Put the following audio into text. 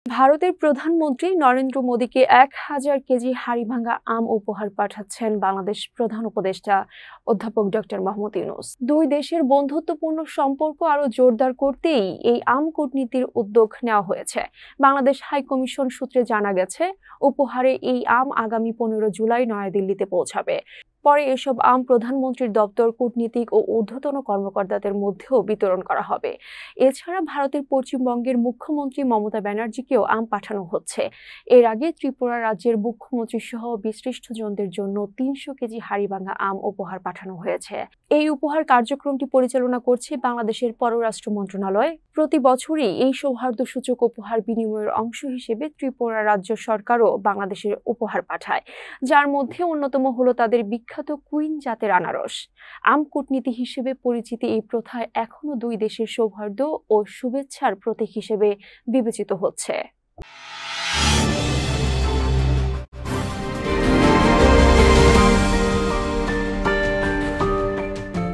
ভারতের প্রধানমন্ত্রী নরেন্দ্র মোদীকে ১,০০০ কেজি হাড়িভাঙা আম উপহার পাঠাচ্ছেন বাংলাদেশ প্রধান উপদেষ্টা অধ্যাপক ডক্টর মোহাম্মদ ইউনূস। দুই দেশের বন্ধুত্বপূর্ণ সম্পর্ক আরও জোরদার করতেই এই আম কূটনীতির উদ্যোগ নেওয়া হয়েছে। বাংলাদেশ হাইকমিশন সূত্রে জানা গেছে, উপহারে এই আম আগামী ১৫ জুলাই নয়াদিল্লিতে পৌঁছাবে। পরে এসব আম প্রধানমন্ত্রীর দপ্তর, কূটনীতিক ও ঊর্ধ্বতন কর্মকর্তাদের মধ্যেও বিতরণ করা হবে। এছাড়া ভারতের পশ্চিমবঙ্গের মুখ্যমন্ত্রী মমতা ব্যানার্জিকেও আম পাঠানো হচ্ছে। এর আগে ত্রিপুরা রাজ্যের মুখ্যমন্ত্রী সহ বিশিষ্টজনদের জন্য ৩০০ কেজি হাড়িভাঙা আম উপহার পাঠানো হয়েছে। এই উপহার কার্যক্রমটি পরিচালনা করছে বাংলাদেশের পররাষ্ট্র মন্ত্রণালয়। প্রতি বছরই এই সৌহার্দ্যসূচক উপহার বিনিময়ের অংশ হিসেবে ত্রিপুরা রাজ্য সরকারও বাংলাদেশের উপহার পাঠায়, যার মধ্যে অন্যতম হলো তাদের বিখ্যাত কুইন জাতের আনারস। আম কূটনীতি হিসেবে পরিচিত এই প্রথা এখনো দুই দেশের সৌহার্দ্য ও শুভেচ্ছার প্রতীক হিসেবে বিবেচিত হচ্ছে।